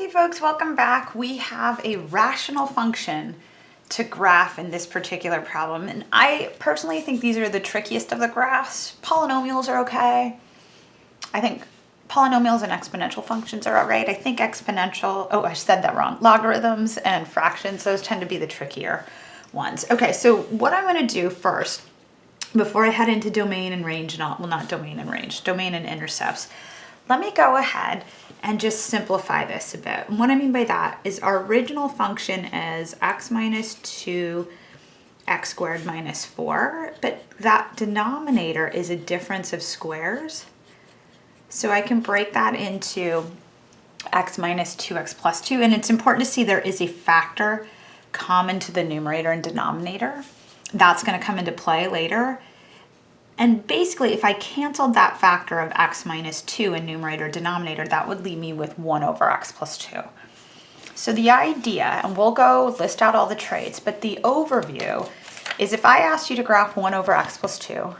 Hey folks, welcome back. We have a rational function to graph in this particular problem. And I personally think these are the trickiest of the graphs. Polynomials are okay. I think polynomials and exponential functions are all right. I think exponential, oh, I said that wrong. Logarithms and fractions, those tend to be the trickier ones. Okay, so what I'm going to do first, before I head into domain and range, not domain and range, domain and intercepts, let me go ahead and just simplify this a bit. And what I mean by that is our original function is x minus 2 x squared minus 4, but that denominator is a difference of squares. So I can break that into x minus 2x plus 2, and it's important to see there is a factor common to the numerator and denominator. That's going to come into play later. And basically, if I canceled that factor of x minus 2 in numerator denominator, that would leave me with 1 over x plus 2. So the idea, and we'll go list out all the traits, but the overview is if I asked you to graph 1 over x plus 2,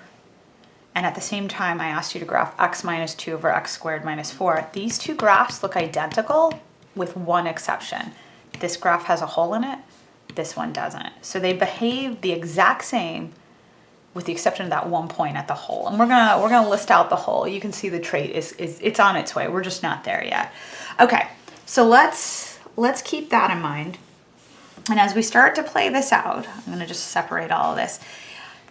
and at the same time I asked you to graph x minus 2 over x squared minus 4, these two graphs look identical with one exception. This graph has a hole in it, this one doesn't. So they behave the exact same with the exception of that one point at the hole. And we're gonna list out the hole. You can see the trait it's on its way. We're just not there yet. Okay, so let's keep that in mind. And as we start to play this out, I'm gonna just separate all of this.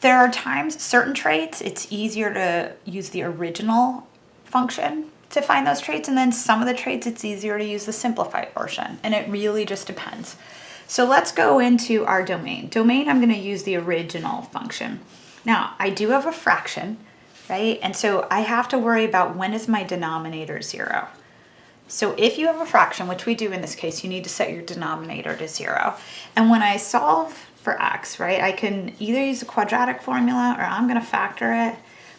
There are times, certain traits, it's easier to use the original function to find those traits, and then some of the traits, it's easier to use the simplified version, and it really just depends. So let's go into our domain. Domain, I'm gonna use the original function. Now, I do have a fraction, right? And so I have to worry about when is my denominator 0. So if you have a fraction, which we do in this case, you need to set your denominator to 0. And when I solve for x, right, I can either use the quadratic formula or I'm going to factor it,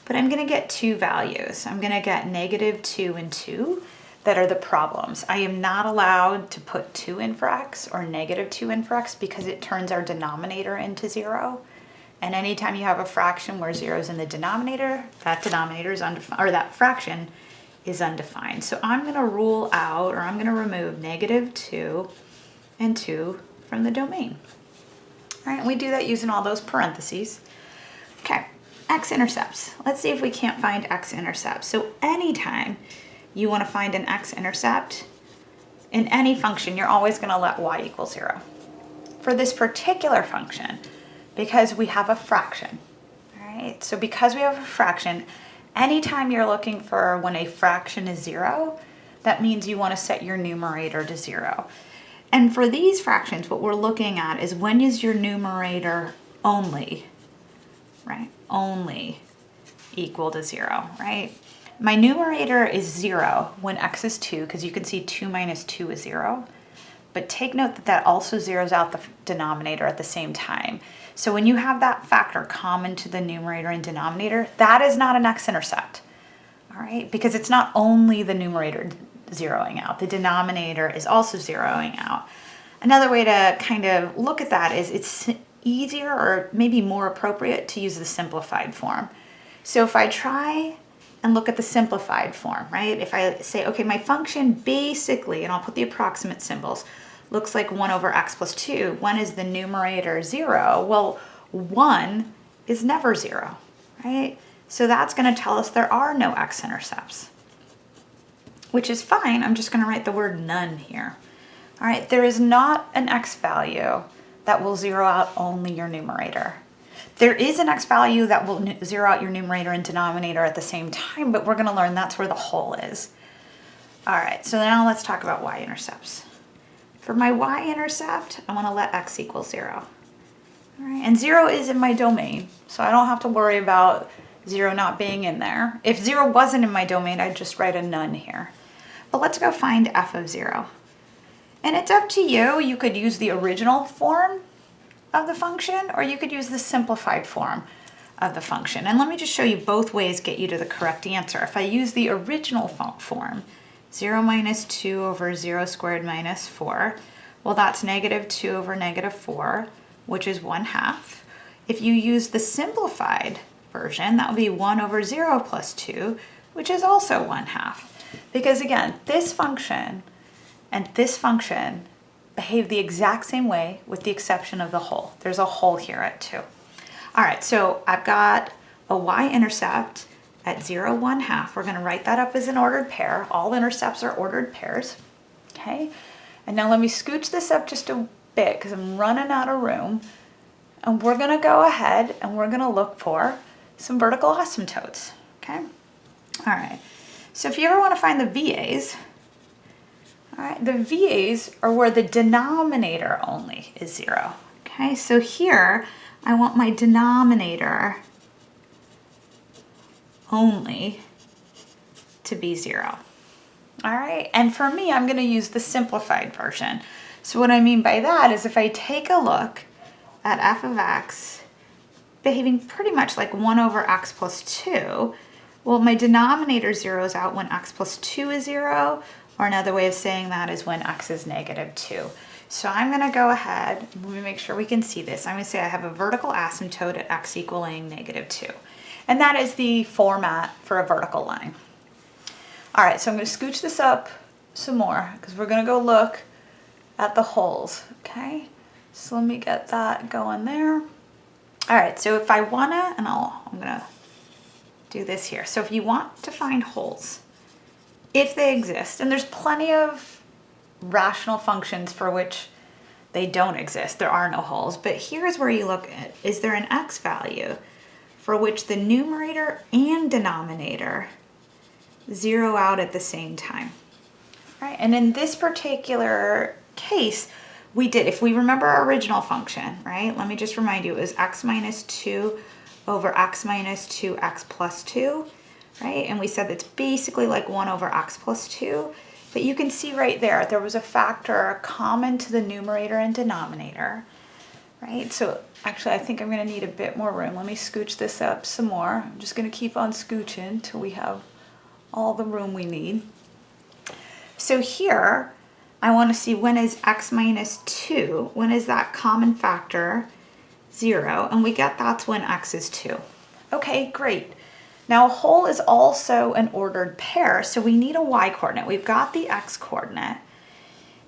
but I'm going to get two values. I'm going to get -2 and 2 that are the problems. I am not allowed to put 2 in for x or -2 in for x because it turns our denominator into 0. And anytime you have a fraction where 0 is in the denominator, that denominator is undefined, or that fraction is undefined. So I'm going to rule out, or I'm going to remove -2 and 2 from the domain. All right, and we do that using all those parentheses. Okay, x-intercepts. Let's see if we can't find x-intercepts. So anytime you want to find an x-intercept in any function, you're always going to let y equal 0. For this particular function, because we have a fraction, all right? So because we have a fraction, anytime you're looking for when a fraction is 0, that means you want to set your numerator to 0. And for these fractions, what we're looking at is when is your numerator only, right? Only equal to 0, right? My numerator is 0 when x is 2, because you can see 2 minus 2 is 0. But take note that that also zeroes out the denominator at the same time. So when you have that factor common to the numerator and denominator, that is not an x-intercept, all right? Because it's not only the numerator zeroing out, the denominator is also zeroing out. Another way to kind of look at that is it's easier or maybe more appropriate to use the simplified form. So if I try and look at the simplified form, right? If I say, okay, my function basically, and I'll put the approximate symbols, looks like 1 over x plus 2. When is the numerator 0? Well, 1 is never 0, right? So that's going to tell us there are no x-intercepts, which is fine. I'm just going to write the word none here. All right, there is not an x value that will zero out only your numerator. There is an x value that will zero out your numerator and denominator at the same time, but we're going to learn that's where the hole is. All right, so now let's talk about y-intercepts. For my y-intercept, I want to let x equal 0. All right, and 0 is in my domain, so I don't have to worry about 0 not being in there. If 0 wasn't in my domain, I'd just write a none here. But let's go find f of 0. And it's up to you. You could use the original form of the function, or you could use the simplified form of the function. And let me just show you both ways get you to the correct answer. If I use the original form, 0 minus 2 over 0 squared minus 4, well, that's -2 over -4, which is 1/2. If you use the simplified version, that would be 1 over 0 plus 2, which is also 1/2. Because again, this function and this function behave the exact same way with the exception of the hole. There's a hole here at 2. All right, so I've got a y-intercept at 0, 1/2. We're going to write that up as an ordered pair. All intercepts are ordered pairs. Okay, and now let me scooch this up just a bit because I'm running out of room. And we're going to go ahead and we're going to look for some vertical asymptotes. Okay, all right. So if you ever want to find the VAs, all right, the VAs are where the denominator only is 0. Okay, so here I want my denominator only to be 0. All right, and for me, I'm going to use the simplified version. So what I mean by that is if I take a look at f of x behaving pretty much like 1 over x plus 2, well, my denominator zeroes out when x plus 2 is 0, or another way of saying that is when x is negative 2. So I'm going to go ahead, let me make sure we can see this. I'm going to say I have a vertical asymptote at x equaling negative 2. And that is the format for a vertical line. All right, so I'm going to scooch this up some more because we're going to go look at the holes, okay? So let me get that going there. All right, so if I want to, and I'm going to do this here. So if you want to find holes, if they exist, and there's plenty of rational functions for which they don't exist, there are no holes, but here's where you look at, is there an x value for which the numerator and denominator zero out at the same time? All right, and in this particular case, we did, if we remember our original function, right? Let me just remind you, it was x minus 2 over x minus 2x plus 2, right? And we said that's basically like 1 over x plus 2. But you can see right there was a factor common to the numerator and denominator, right? So actually, I think I'm going to need a bit more room. Let me scooch this up some more. I'm just going to keep on scooching until we have all the room we need. So here, I want to see when is x minus 2, when is that common factor 0, and we get that's when x is 2. Okay, great. Now a hole is also an ordered pair, so we need a y-coordinate. We've got the x-coordinate,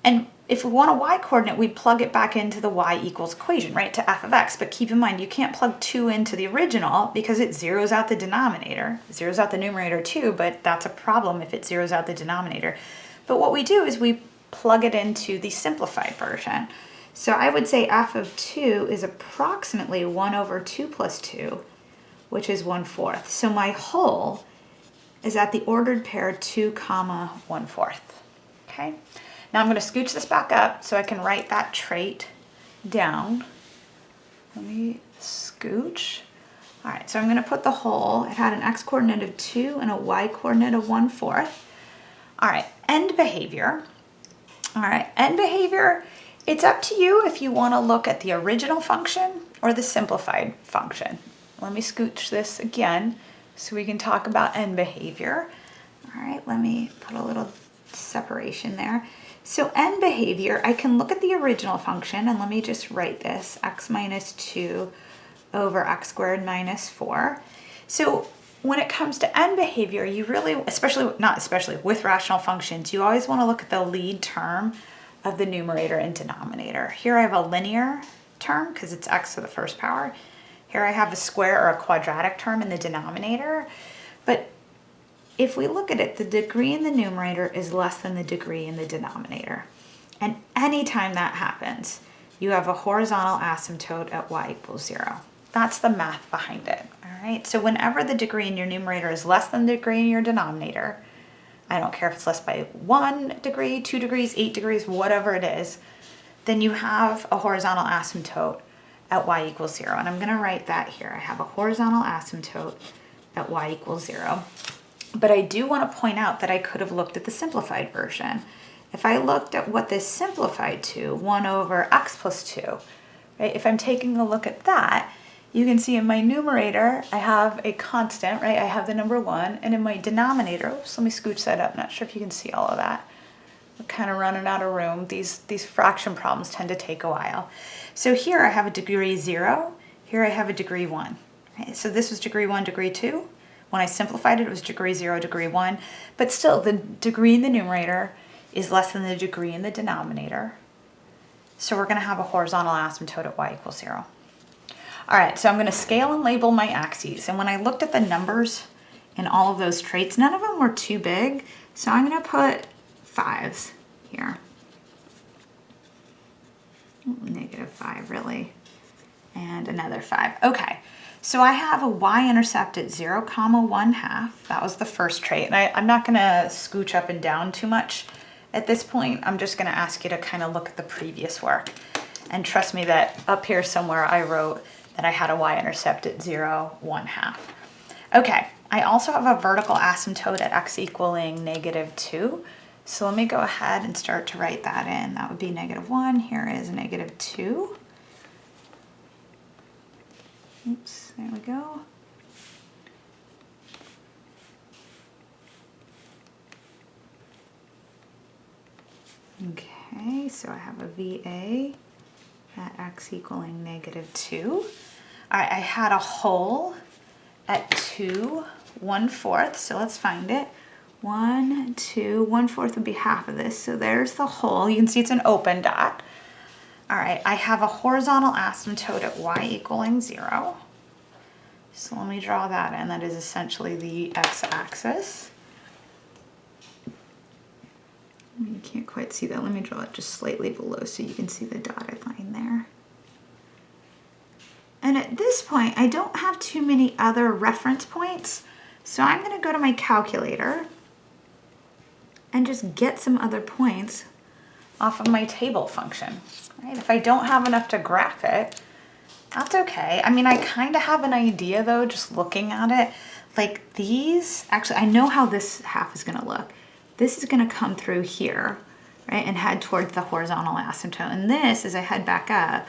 and if we want a y-coordinate, we plug it back into the y equals equation, right, to f of x. But keep in mind, you can't plug 2 into the original because it zeroes out the denominator. It zeroes out the numerator too, but that's a problem if it zeroes out the denominator. But what we do is we plug it into the simplified version. So I would say f of 2 is approximately 1 over 2 plus 2, which is 1/4. So my hole is at the ordered pair 2 comma 1/4. Okay. Now I'm going to scooch this back up so I can write that trait down. Let me scooch. All right, so I'm going to put the hole. It had an x-coordinate of 2 and a y-coordinate of 1/4. All right, end behavior. All right, end behavior, it's up to you if you want to look at the original function or the simplified function. Let me scooch this again so we can talk about end behavior. All right, let me put a little separation there. So end behavior, I can look at the original function, and let me just write this, x minus 2 over x squared minus 4. So when it comes to end behavior, you really, not especially with rational functions, you always want to look at the lead term of the numerator and denominator. Here I have a linear term because it's x to the first power. Here I have a square or a quadratic term in the denominator. But if we look at it, the degree in the numerator is less than the degree in the denominator. And anytime that happens, you have a horizontal asymptote at y equals 0. That's the math behind it, all right? So whenever the degree in your numerator is less than the degree in your denominator, I don't care if it's less by 1 degree, 2 degrees, 8 degrees, whatever it is, then you have a horizontal asymptote at y equals 0. And I'm going to write that here. I have a horizontal asymptote at y equals 0. But I do want to point out that I could have looked at the simplified version. If I looked at what this simplified to, 1 over x plus 2, right? If I'm taking a look at that, you can see in my numerator, I have a constant, right? I have the number 1, and in my denominator, oops, let me scooch that up. Not sure if you can see all of that. We're kind of running out of room. These fraction problems tend to take a while. So here I have a degree 0. Here I have a degree 1. Right? So this was degree 1, degree 2. When I simplified it, it was degree 0, degree 1. But still, the degree in the numerator is less than the degree in the denominator. So we're going to have a horizontal asymptote at y equals 0. All right, so I'm going to scale and label my axes. And when I looked at the numbers in all of those traits, none of them were too big. So I'm going to put 5s here. -5 really. And another 5. Okay, so I have a y-intercept at 0, 1/2. That was the first trait. And I'm not going to scooch up and down too much at this point. I'm just going to ask you to kind of look at the previous work. And trust me that up here somewhere I wrote that I had a y-intercept at 0, 1/2. Okay, I also have a vertical asymptote at x equaling -2. So let me go ahead and start to write that in. That would be -1. Here is -2. Oops, there we go. Okay, so I have a VA at x equaling -2. All right, I had a hole at 2, 1/4, so let's find it. 1, 2, 1/4 would be half of this, so there's the hole. You can see it's an open dot. All right, I have a horizontal asymptote at y equaling 0. So let me draw that in. That is essentially the x-axis. You can't quite see that. Let me draw it just slightly below so you can see the dotted line there. And at this point, I don't have too many other reference points, so I'm going to go to my calculator and just get some other points off of my table function. Right? If I don't have enough to graph it, that's okay. I mean, I kind of have an idea though, just looking at it. Like these, actually, I know how this half is going to look. This is going to come through here, right, and head towards the horizontal asymptote. And this, as I head back up,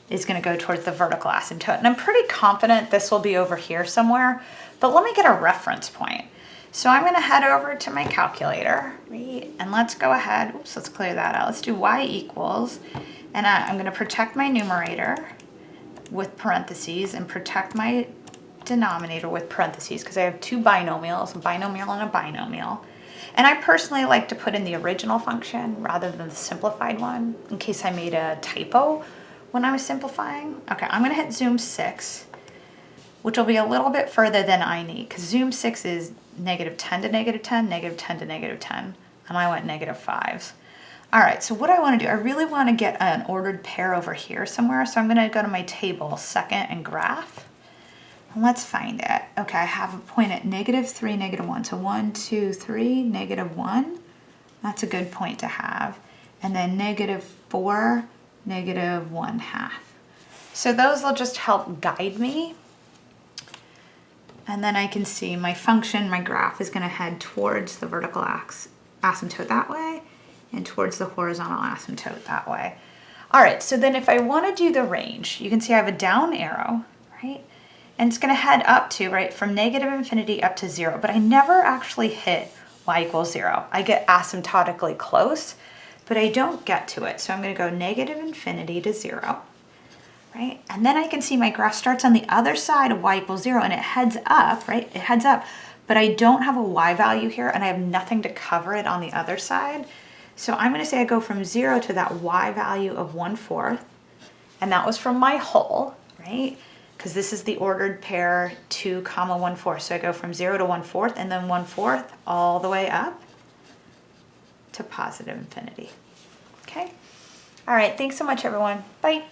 is going to go towards the vertical asymptote. And I'm pretty confident this will be over here somewhere, but let me get a reference point. So I'm going to head over to my calculator, right, and let's go ahead. Oops, let's clear that out. Let's do y equals, and I'm going to protect my numerator with parentheses and protect my denominator with parentheses because I have two binomials, a binomial and a binomial. And I personally like to put in the original function rather than the simplified one in case I made a typo when I was simplifying. Okay, I'm going to hit zoom 6, which will be a little bit further than I need because zoom 6 is -10 to -10, -10 to -10, and I went -5s. All right, so what I want to do, I really want to get an ordered pair over here somewhere, so I'm going to go to my table, second, and graph. And let's find it. Okay, I have a point at -3, -1. So 1, 2, 3, -1. That's a good point to have. And then -4, -1/2. So those will just help guide me. And then I can see my function, my graph is going to head towards the vertical asymptote that way and towards the horizontal asymptote that way. All right, so then if I want to do the range, you can see I have a down arrow, right? And it's going to head up to, right, from -infinity up to 0, but I never actually hit y equals 0. I get asymptotically close, but I don't get to it. So I'm going to go -infinity to 0, right? And then I can see my graph starts on the other side of y equals 0 and it heads up, right? It heads up, but I don't have a y value here and I have nothing to cover it on the other side. So I'm going to say I go from 0 to that y value of 1/4, and that was from my hole, right? Because this is the ordered pair 2, 1/4. So I go from 0 to 1/4 and then 1/4 all the way up to +infinity. Okay? All right, thanks so much, everyone. Bye.